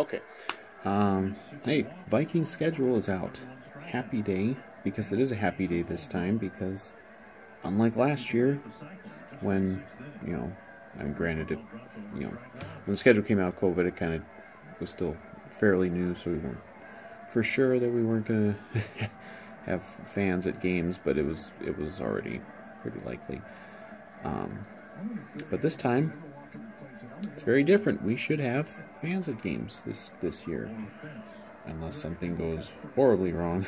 Okay. Hey, Vikings schedule is out. Happy day, because it is a happy day this time, because unlike last year, when, I mean, granted, when the schedule came out, COVID, it kind of was still fairly new, so we weren't for sure that we weren't going to have fans at games, but it was already pretty likely. But this time, it's very different. We should have fans at games this year, unless something goes horribly wrong.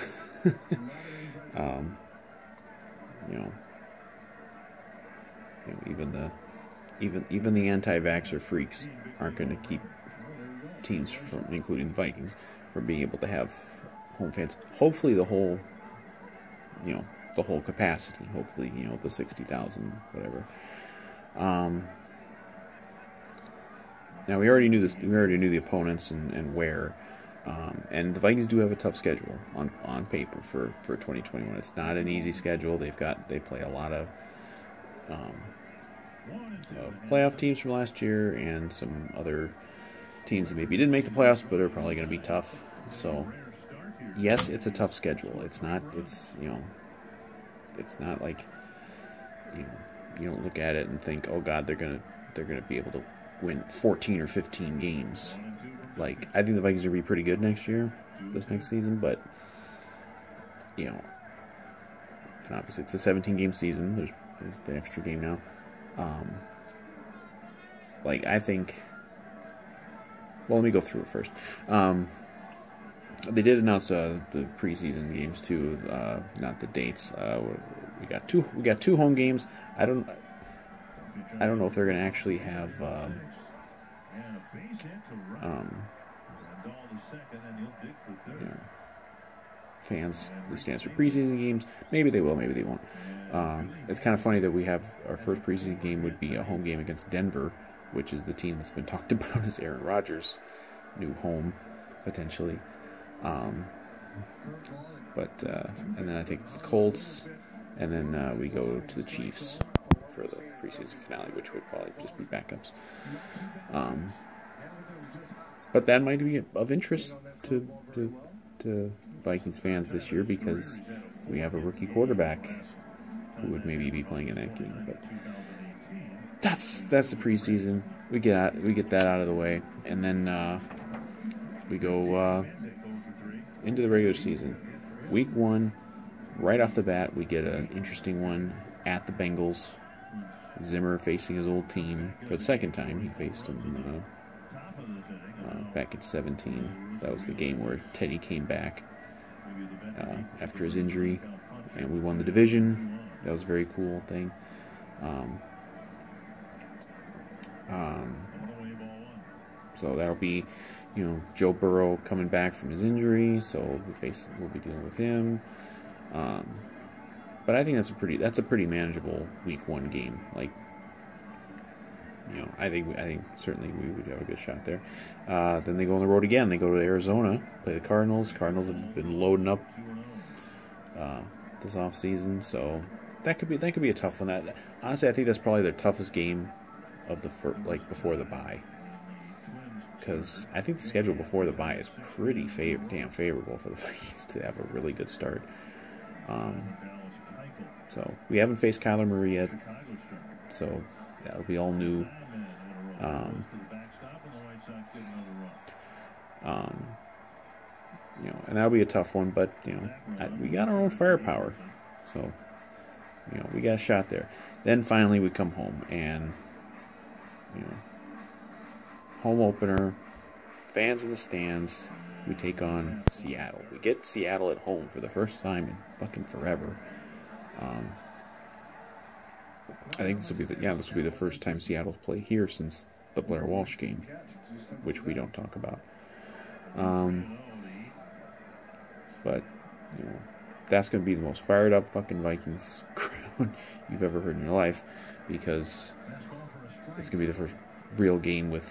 Even the anti-vaxxer freaks aren't going to keep teams from, including the Vikings, from being able to have home fans. Hopefully, the whole capacity. Hopefully, the 60,000, whatever. Now we already knew this. We already knew the opponents and where. And the Vikings do have a tough schedule on paper for 2021. It's not an easy schedule. They play a lot of playoff teams from last year and some other teams that maybe didn't make the playoffs but are probably going to be tough. So yes, it's a tough schedule. It's not like you don't look at it and think, oh God, they're gonna be able to win 14 or 15 games. Like, I think the Vikings are going to be pretty good this next season, but, and obviously it's a 17-game season. There's the extra game now. I think, well, let me go through it first. They did announce the preseason games too, not the dates. We got two home games. I don't know if they're going to actually have fans. This stands for preseason games. Maybe they will, maybe they won't. It's kind of funny that we have our first preseason game would be a home game against Denver, which is the team that's been talked about as Aaron Rodgers' new home, potentially. And then I think it's the Colts, and then we go to the Chiefs for the preseason finale, which would probably just be backups. But that might be of interest to Vikings fans this year, because we have a rookie quarterback who would maybe be playing in that game. But that's the preseason. We get that out of the way, and then we go into the regular season. Week 1, right off the bat, we get an interesting one at the Bengals. Zimmer facing his old team for the second time. He faced him back at 17. That was the game where Teddy came back after his injury, and we won the division. That was a very cool thing. So that'll be, Joe Burrow coming back from his injury, so we'll be dealing with him. But I think that's a pretty manageable Week 1 game. Like, I think certainly we would have a good shot there. Then they go on the road again. They go to Arizona, play the Cardinals. Cardinals have been loading up this off season, so that could be a tough one. Honestly, I think that's probably their toughest game of before the bye, because I think the schedule before the bye is pretty damn favorable for the Vikings to have a really good start. So we haven't faced Kyler Murray yet, so that'll be all new. And that'll be a tough one, but we got our own firepower, so we got a shot there. Then finally we come home, and home opener, fans in the stands. We take on Seattle. We get Seattle at home for the first time in fucking forever. I think this will be the first time Seattle's played here since the Blair Walsh game, which we don't talk about. But that's going to be the most fired up fucking Vikings crowd you've ever heard in your life, because it's going to be the first real game with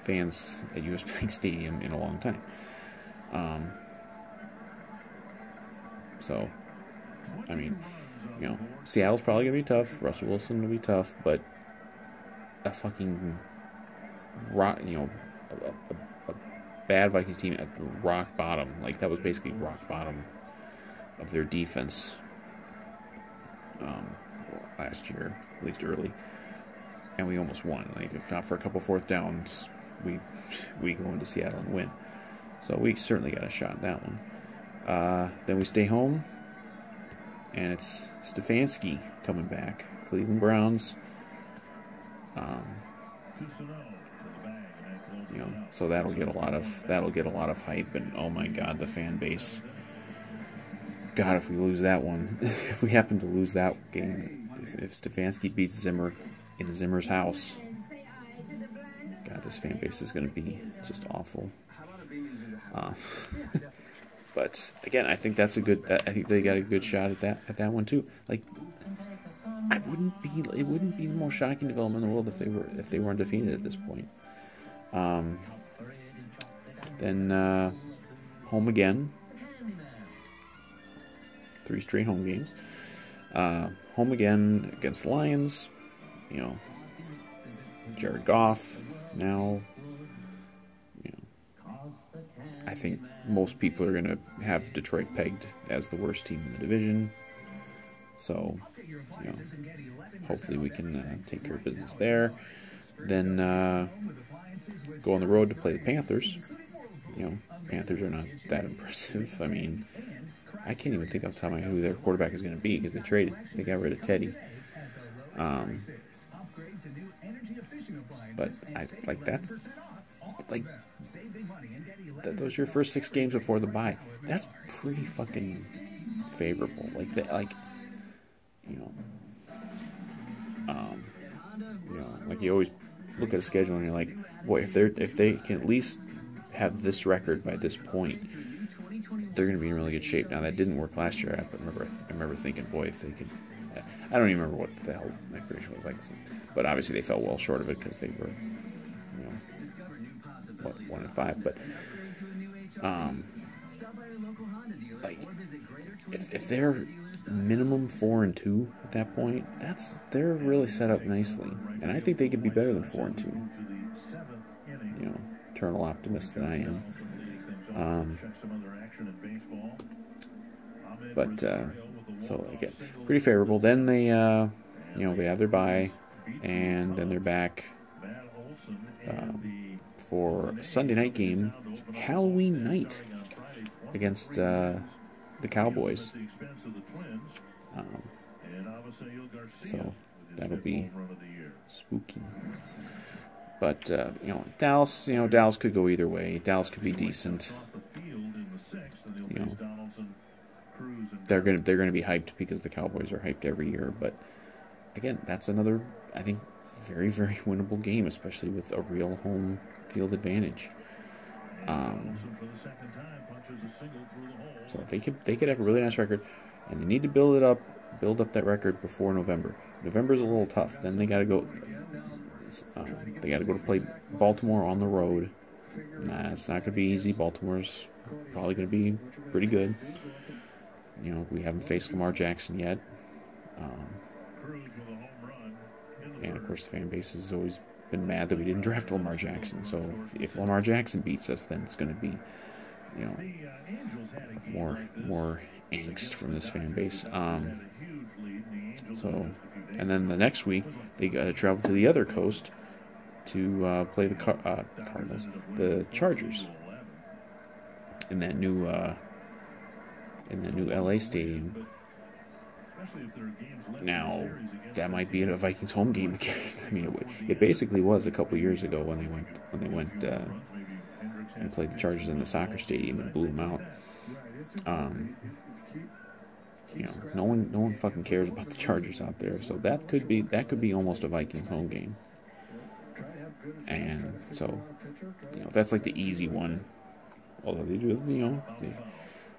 fans at US Bank Stadium in a long time. So, I mean, Seattle's probably going to be tough. Russell Wilson will be tough, but a fucking a bad Vikings team at rock bottom. Like, that was basically rock bottom of their defense last year, at least early. And we almost won. Like, if not for a couple fourth downs, we go into Seattle and win. So we certainly got a shot at that one. Then we stay home, and it's Stefanski coming back. Cleveland Browns. You know, so that'll get a lot of hype. And oh my God, the fan base. God, if we lose that one, if we happen to lose that game, if Stefanski beats Zimmer in Zimmer's house, God, this fan base is going to be just awful. But again, I think that's a good. I think they got a good shot at that one too. Like, it wouldn't be the most shocking development in the world if they were undefeated at this point. Then home again. 3 straight home games. Home again against the Lions. You know, Jared Goff now. You know, I think most people are going to have Detroit pegged as the worst team in the division. So, you know, hopefully we can take care of business there. Then go on the road to play the Panthers. You know, Panthers are not that impressive. I mean, I can't even think off the top of my head who their quarterback is going to be because they got rid of Teddy. But those are your first 6 games before the bye. That's pretty fucking favorable. Like you always look at a schedule and you're like, boy, if they can at least have this record by this point, they're going to be in really good shape. Now, that didn't work last year. I remember thinking, boy, if they could... I don't even remember what the hell my prediction was like. But obviously they fell well short of it because they were, 1-5. But, if they're minimum 4-2 at that point, they're really set up nicely. And I think they could be better than 4-2. Eternal optimist that I am. So again, pretty favorable. Then they, they have their bye, and then they're back for a Sunday night game, Halloween night, against the Cowboys. So that'll be spooky. But Dallas could go either way. Dallas could be decent. They're gonna be hyped because the Cowboys are hyped every year. But again, that's another, I think, very, very winnable game, especially with a real home field advantage. So they could have a really nice record, and they need to build up that record before November. November's a little tough. Then they got to go. They got to go to play Baltimore on the road. It's not going to be easy. Baltimore's probably going to be pretty good. We haven't faced Lamar Jackson yet. And, of course, the fan base has always been mad that we didn't draft Lamar Jackson. So if Lamar Jackson beats us, then it's going to be, more angst from this fan base. And then the next week, they got to travel to the other coast to play the Cardinals, the Chargers, in that new LA stadium. Now, that might be a Vikings home game again. I mean, it basically was a couple years ago when they went and played the Chargers in the soccer stadium and blew them out. No one fucking cares about the Chargers out there. So that could be almost a Vikings home game. And so, that's like the easy one. Although they do, the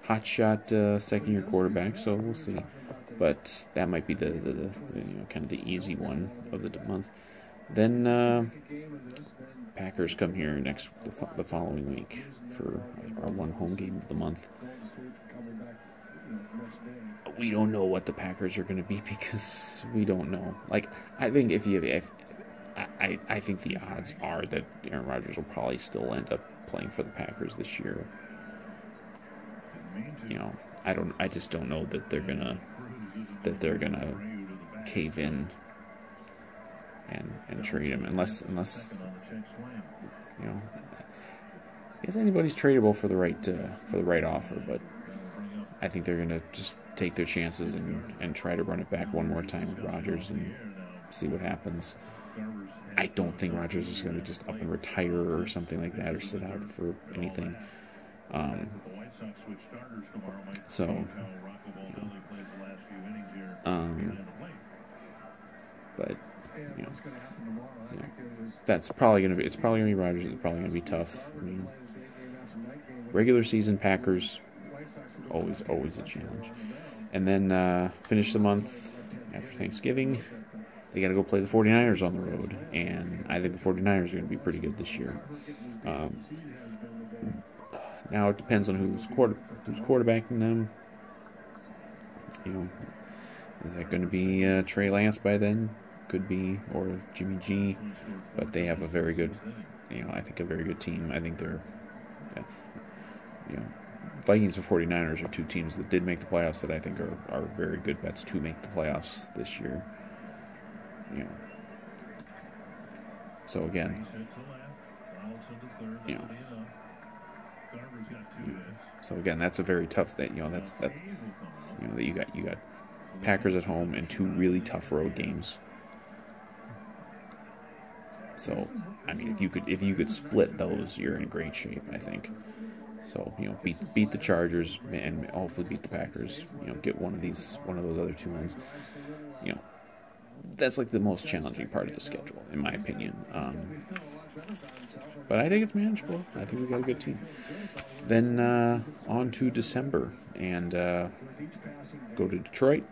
hot shot second year quarterback. So we'll see. But that might be the kind of the easy one of the month. Then Packers come here the following week for our one home game of the month. We don't know what the Packers are going to be because we don't know. Like, I think I think the odds are that Aaron Rodgers will probably still end up playing for the Packers this year. I just don't know that they're gonna cave in and trade him unless I guess anybody's tradable for the right offer, but I think they're gonna just take their chances and try to run it back one more time with Rodgers and see what happens. I don't think Rodgers is going to just up and retire or something like that, or sit out for anything. But that's probably going to be. It's probably going to be Rodgers. It's probably going to be tough. I mean, regular season Packers, always a challenge. And then finish the month after Thanksgiving. They got to go play the 49ers on the road, and I think the 49ers are going to be pretty good this year. Now it depends on who's quarterbacking them. Is that going to be Trey Lance by then? Could be, or Jimmy G. But they have a very good, I think a very good team. I think they're, Vikings and 49ers are two teams that did make the playoffs that I think are very good bets to make the playoffs this year. So again, that's a very tough thing. That you got Packers at home and two really tough road games. So I mean, if you could split those, you're in great shape, I think. So beat the Chargers and hopefully beat the Packers. Get one of those other two wins. That's like the most challenging part of the schedule, in my opinion. But I think it's manageable. I think we got a good team. Then on to December and go to Detroit.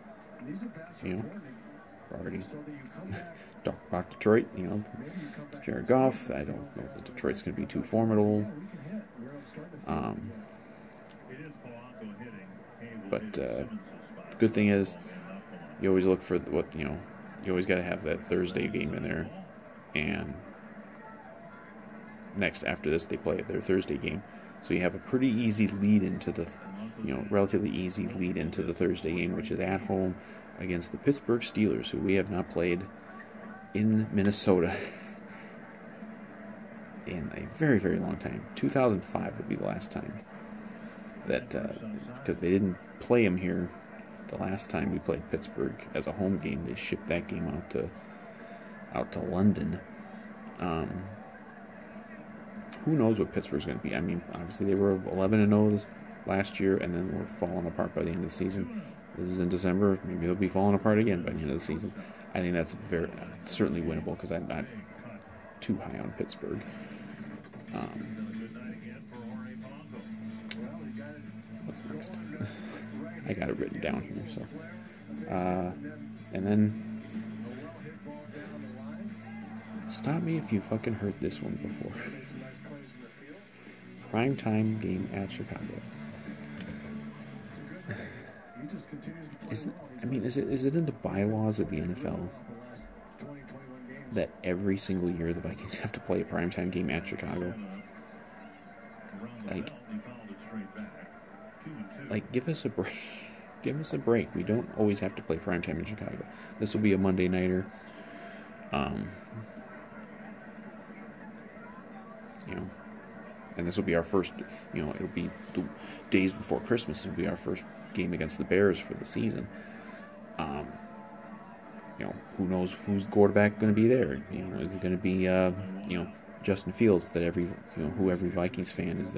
Already talked about Detroit. Jared Goff. I don't know that Detroit's going to be too formidable. But the good thing is, you always look for you always got to have that Thursday game in there, and after this they play their Thursday game, so you have a pretty easy lead into the, relatively easy lead into the Thursday game, which is at home against the Pittsburgh Steelers, who we have not played in Minnesota in a very, very long time. 2005 would be the last time that, because they didn't play them here. The last time we played Pittsburgh as a home game, they shipped that game out to London. Who knows what Pittsburgh's going to be? I mean, obviously they were 11-0 this last year, and then were falling apart by the end of the season. This is in December. Maybe they'll be falling apart again by the end of the season. I think that's certainly winnable, because I'm not too high on Pittsburgh. What's next? I got it written down here. So, and then stop me if you fucking heard this one before. Primetime game at Chicago. Is it in the bylaws of the NFL that every single year the Vikings have to play a primetime game at Chicago? Like, give us a break. Give us a break. We don't always have to play primetime in Chicago. This will be a Monday nighter. And this will be our first, it'll be the days before Christmas. It'll be our first game against the Bears for the season. Who knows who's quarterback going to be there? Is it going to be, Justin Fields, that who every Vikings fan is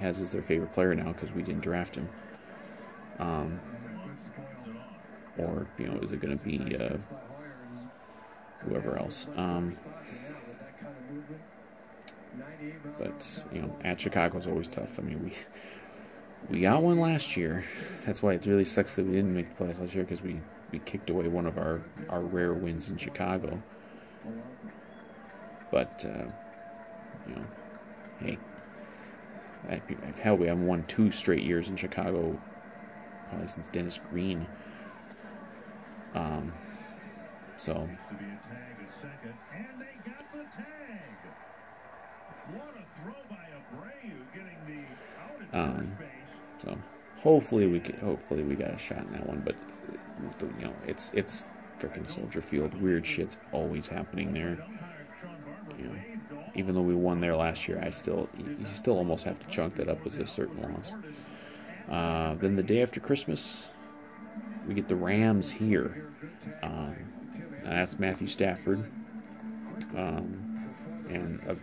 has as their favorite player now because we didn't draft him? Or, is it going to be whoever else? But, at Chicago is always tough. I mean, we got one last year. That's why it really sucks that we didn't make the playoffs last year, because we kicked away one of our rare wins in Chicago. But, hey, hell, we haven't won 2 straight years in Chicago, probably since Dennis Green. So So hopefully we got a shot in that one, but you know, it's freaking Soldier Field. Weird shit's always happening there. You know, even though we won there last year, you still almost have to chalk that up as a certain loss. Then the day after Christmas, we get the Rams here. That's Matthew Stafford, and a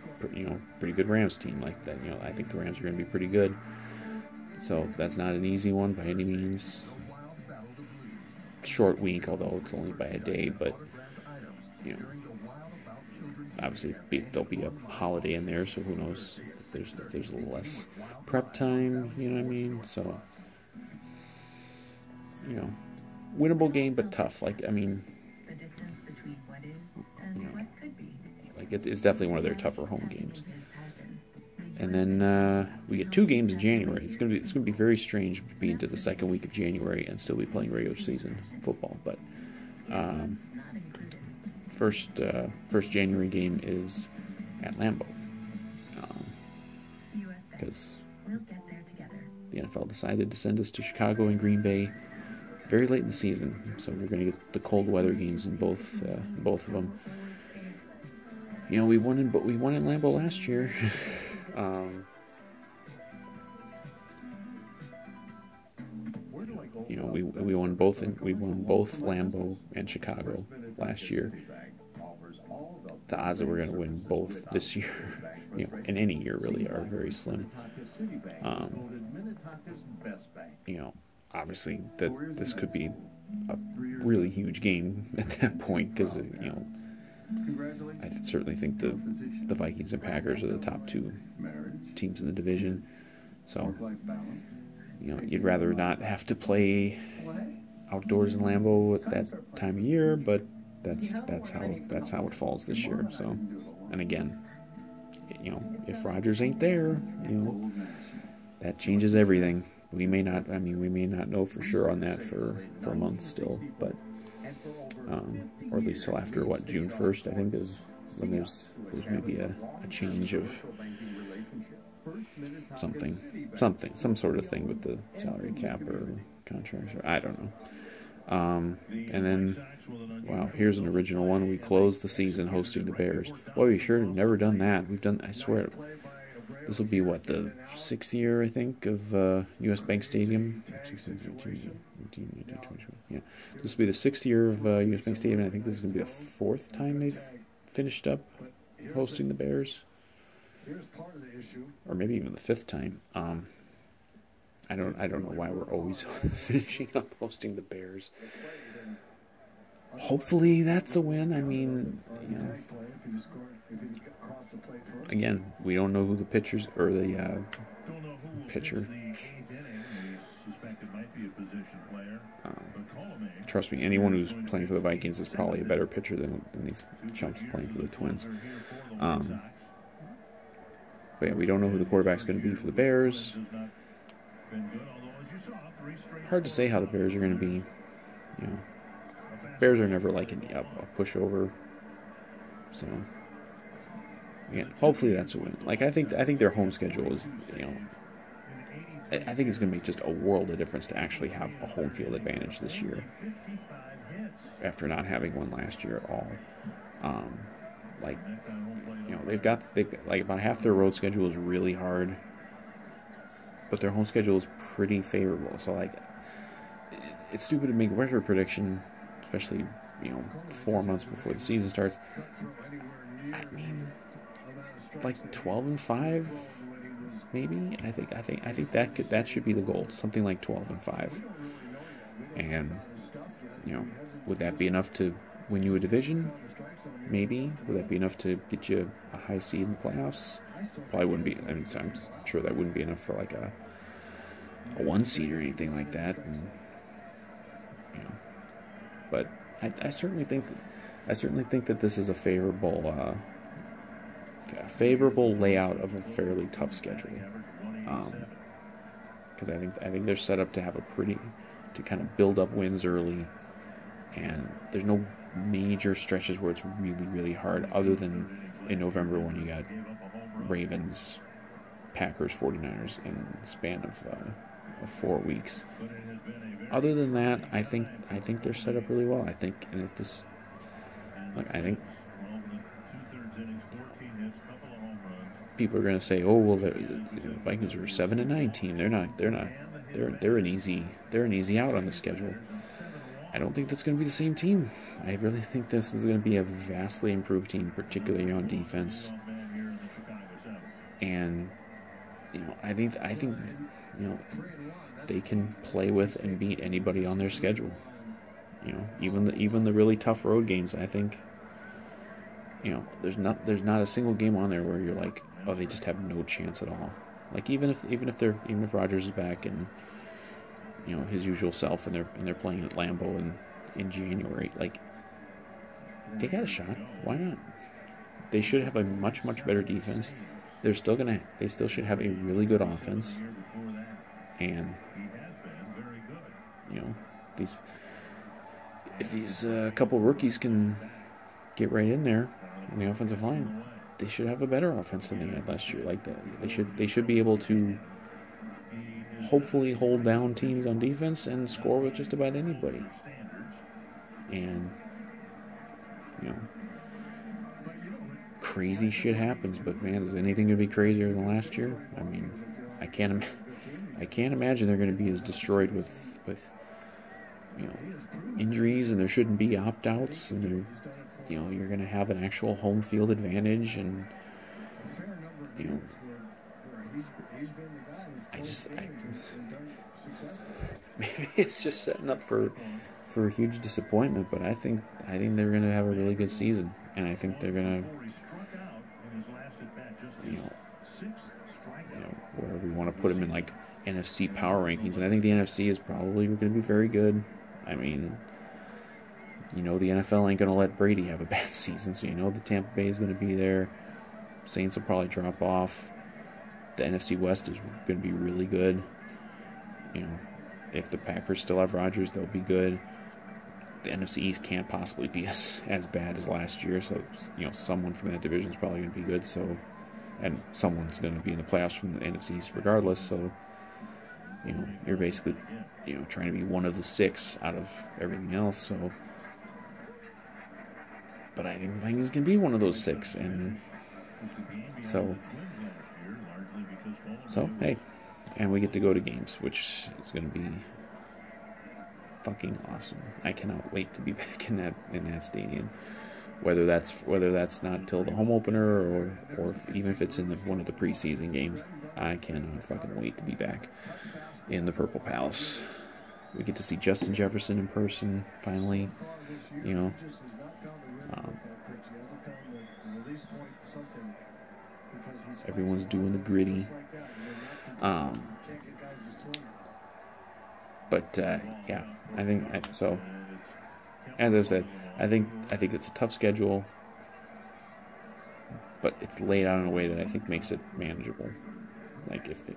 pretty good Rams team like that. You know, I think the Rams are going to be pretty good. So that's not an easy one by any means. Short week, although it's only by a day, but you know, obviously there'll be a holiday in there, so who knows if there's a little less prep time. You know what I mean? So you know, winnable game, but tough. Like I mean, you know, like it's definitely one of their tougher home games. And then we get 2 games in January. It's gonna be very strange to be into the second week of January and still be playing regular season football. But first January game is at Lambeau, because the NFL decided to send us to Chicago and Green Bay very late in the season. So we're gonna get the cold weather games in both of them. You know, we won in Lambeau last year. You know, we won both Lambeau and Chicago last year. The odds that we're going to win both this year, you know, in any year really, are very slim. You know, obviously this could be a really huge game at that point because you know, I certainly think the Vikings and Packers are the top 2 teams in the division. So, you know, you'd rather not have to play outdoors in Lambeau at that time of year, but that's how it falls this year. So, and again, you know, if Rodgers ain't there, you know, that changes everything. We may not know for sure on that for a month still, but or at least till after June 1st, I think is when there's maybe a change of some sort of thing with the salary cap or contracts, or I don't know. And then, wow, here's an original one. We closed the season hosting the Bears. Boy, we sure have never done that. I swear, this will be the 6th year, I think, of U.S. Bank Stadium. Yeah, this will be the 6th year of U.S. Bank Stadium, and I think this is going to be the 4th time they've finished up hosting the Bears, or maybe even the 5th time. I don't know why we're always finishing up hosting the Bears. Hopefully that's a win. I mean, you know, again, we don't know who the pitchers or the pitcher. Trust me, anyone who's playing for the Vikings is probably a better pitcher than these chumps playing for the Twins. But yeah, we don't know who the quarterback's going to be for the Bears. Hard to say how the Bears are going to be. You know, Bears are never like a pushover. So, again, hopefully that's a win. Like I think their home schedule is, you know, I think it's going to make just a world of difference to actually have a home field advantage this year, after not having one last year at all. Like, you know, they've got like about half their road schedule is really hard, but their home schedule is pretty favorable. So like, it's stupid to make a record prediction, especially, you know, 4 months before the season starts. I mean, like 12-5, maybe. I think that should be the goal. Something like 12-5. And, you know, would that be enough to win you a division? Maybe. Would that be enough to get you a high seed in the playoffs? Probably wouldn't be. I mean, I'm sure that wouldn't be enough for like a 1 seed or anything like that. And, you know, but I certainly think that this is a favorable layout of a fairly tough schedule. Because I think they're set up to have to kind of build up wins early, and there's no major stretches where it's really, really hard, other than in November when you got Ravens, Packers, 49ers in the span of 4 weeks. Other than that, I think they're set up really well. I think people are going to say, "Oh, well, the Vikings are a 7-9 team. They're not. They're an easy out on the schedule." I don't think that's going to be the same team. I really think this is going to be a vastly improved team, particularly on defense. And I think they can play with and beat anybody on their schedule. Even the really tough road games. I think there's not a single game on there where you're like, oh, they just have no chance at all. Like even if Rodgers is back and his usual self and they're playing at Lambeau in January, like they got a shot. Why not? They should have a much better defense. They still should have a really good offense. And if these couple rookies can get right in there on the offensive line, they should have a better offense than they had last year. Like that, they should be able to hopefully hold down teams on defense and score with just about anybody. And crazy shit happens, but man, is anything going to be crazier than last year? I mean, I can't imagine they're going to be as destroyed with injuries, and there shouldn't be opt-outs, and you're going to have an actual home field advantage, and maybe it's just setting up for a huge disappointment, but I think they're going to have a really good season, and I think they're going to wherever you want to put them in, like NFC power rankings, and I think the NFC is probably going to be very good. I mean, the NFL ain't going to let Brady have a bad season, so the Tampa Bay is going to be there. Saints will probably drop off. The NFC West is going to be really good. If the Packers still have Rodgers, they'll be good. The NFC East can't possibly be as bad as last year, so someone from that division is probably going to be good. So, and someone's going to be in the playoffs from the NFC East regardless. So, you're basically trying to be one of the 6 out of everything else. So, but I think the Vikings can be one of those 6, and so hey, and we get to go to games, which is going to be fucking awesome. I cannot wait to be back in that stadium. Whether that's not till the home opener or even if it's in one of the preseason games, I cannot fucking wait to be back in the Purple Palace. We get to see Justin Jefferson in person finally. Everyone's doing the gritty. But yeah, I think so. As I said, I think it's a tough schedule, but it's laid out in a way that I think makes it manageable. Like if it,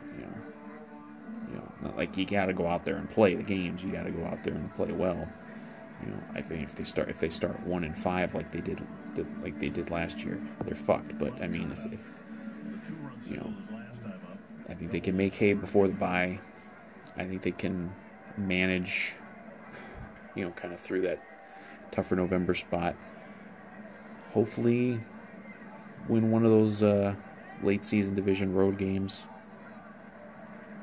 not like you got to go out there and play the games. You got to go out there and play well. I think if they start 1-5 like they did last year, they're fucked. But I mean, if I think they can make hay before the bye. I think they can manage, kind of through that tougher November spot. Hopefully, win one of those late season division road games,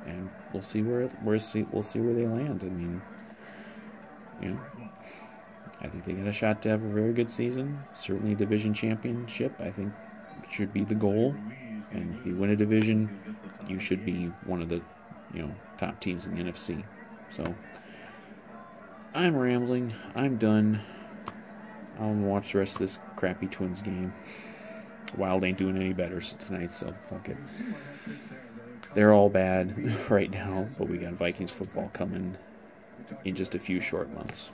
and we'll see where they land. I mean, I think they got a shot to have a very good season. Certainly, a division championship, I think, should be the goal. And if you win a division, you should be one of the top teams in the NFC. So I'm rambling. I'm done. I'll watch the rest of this crappy Twins game. Wild ain't doing any better tonight, so fuck it. They're all bad right now, but we got Vikings football coming in just a few short months.